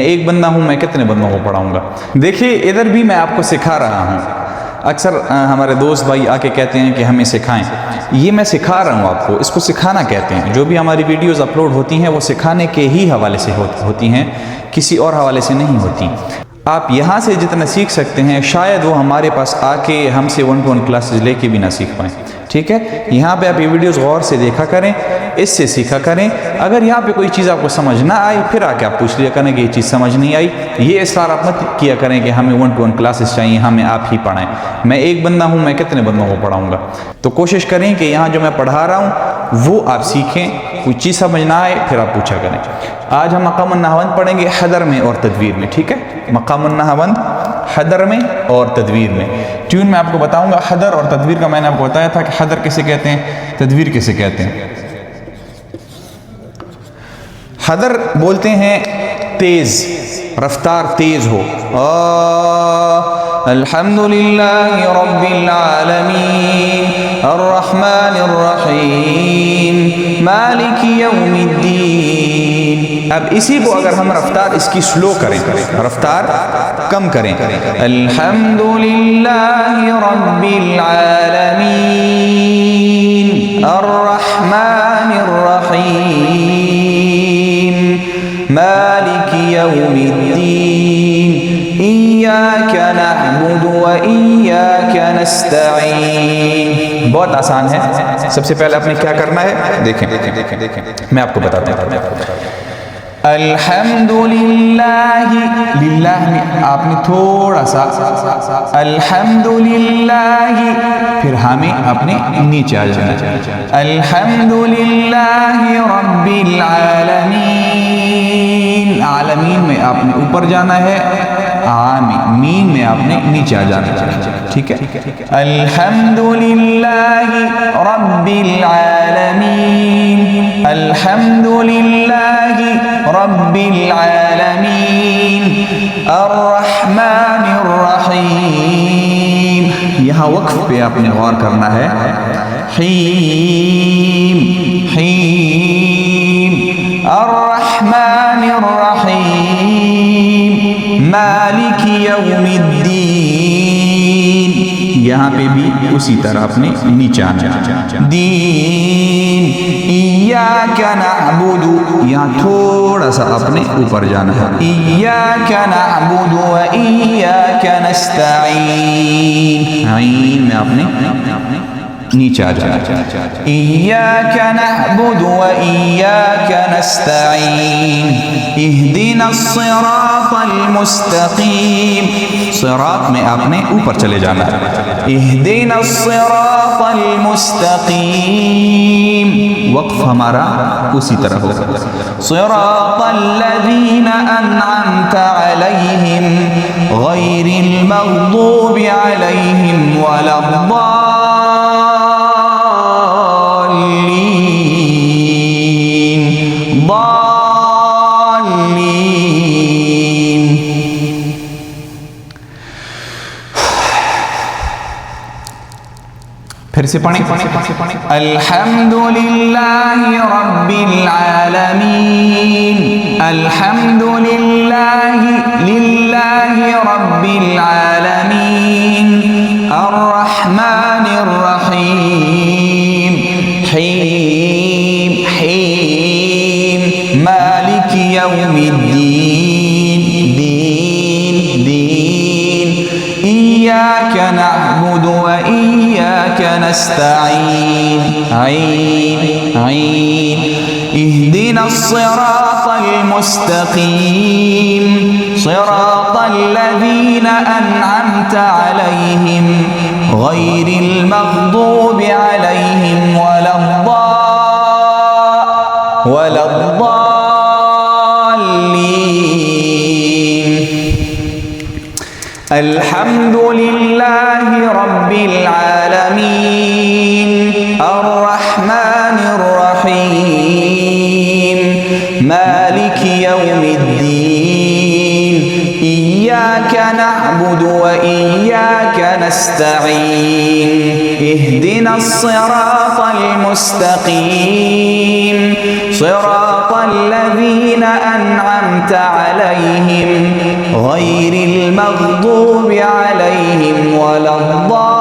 ایک بندہ ہوں، میں کتنے بندوں کو پڑھاؤں گا؟ دیکھیے ادھر بھی میں آپ کو سکھا رہا ہوں. اکثر ہمارے دوست بھائی آ کے کہتے ہیں کہ ہمیں سکھائیں. یہ میں سکھا رہا ہوں آپ کو، اس کو سکھانا کہتے ہیں. جو بھی ہماری ویڈیوز اپلوڈ ہوتی ہیں وہ سکھانے کے ہی حوالے سے ہوتی ہیں، کسی اور حوالے سے نہیں ہوتی. آپ یہاں سے جتنا سیکھ سکتے ہیں شاید وہ ہمارے پاس آ کے ہم سے 1-to-1 کلاسز لے کے بھی نہ سیکھ پائیں. ٹھیک ہے، یہاں پہ آپ یہ ویڈیوز غور سے دیکھا کریں، اس سے سیکھا کریں. اگر یہاں پہ کوئی چیز آپ کو سمجھ نہ آئی پھر آ کے آپ پوچھ لیا کریں کہ یہ چیز سمجھ نہیں آئی. یہ اصرار آپ مت کیا کریں کہ ہمیں 1-to-1 کلاسز چاہیے، ہمیں آپ ہی پڑھائیں. میں ایک بندہ ہوں، میں کتنے بندوں کو پڑھاؤں گا؟ تو کوشش کریں کہ یہاں جو میں پڑھا رہا ہوں وہ آپ سیکھیں. کوئی چیز سمجھ نہ آئے پھر آپ پوچھا کریں. آج ہم مقام النحوند پڑھیں گے حدر میں اور تدویر میں. ٹھیک ہے، مقام النحوند حدر میں اور تدویر میں. ٹیون میں آپ کو بتاؤں گا. حدر اور تدویر کا میں نے آپ کو بتایا تھا کہ حدر کسے کہتے ہیں، تدویر کسے کہتے ہیں. حدر بولتے ہیں تیز، رفتار تیز ہو. الحمدللہ رب العالمین الرحمن الرحیم مالک یوم الدین. اب اسی کو اگر ہم رفتار اس کی سلو کریں، رفتار کم کریں، الحمدللہ رب العالمین الرحمن الرحیم مالک یوم الدین ایاک نعبد و ایاک نستعین. بہت آسان ہے. سب سے پہلے آپ نے کیا کرنا ہے، دیکھیں میں آپ کو بتاتا ہوں. الحمدللہ، للہ میں آپ نے تھوڑا سا الحمدللہ، پھر ہمیں آپ نے نیچے آ جانا. الحمدللہ رب العالمین، عالمین میں آپ نے اوپر جانا ہے، مین میں آپ نے نیچے آ جانا. ٹھیک ہے، الحمدللہ رب العالمین الحمدللہ رب العالمین الرحمن الرحیم. یہاں وقف پہ آپ نے غور کرنا ہے. حیم حیم الرحمن الرحیم مالک یوم الدین. یہاں پہ بھی اسی طرح آپ نے نیچے آنا. دین ایاک نعبد، یہاں تھوڑا سا آپ نے اوپر جانا ہے. ایاک نعبد و ایاک نستعین، عین میں آپ نے نیچے آ جانا. ایاک نعبد و ایاک نستعین اہدنا الصراط المستقیم. صراط میں آپ نے اوپر چلے جانا. اہدنا الصراط المستقیم، وقف ہمارا اسی طرح ہوگا. صراط الذین انعمت علیہم غیر المغضوب علیہم ولا الضالین. ضالین. پھر سے پڑھیں. الحمدللہ رب العالمین الحمدللہ للہ رب العالمین الرحمن الرحیم حیم حیم مالک یوم الدین دین دین ایاک نعبد و ایاک نستعین عین عین اہدنا الصراط المستقیم صراط الذین انعمت علیہم غیر المغضوب علیہم ولا الضالین. الحمدللہ رب العالمین الرحمن الرحیم مالک یوم الدین ایاک إياك نعبد وإياك نستعين اهدنا الصراط المستقيم صراط الذين أنعمت عليهم غير المغضوب عليهم ولا الضالين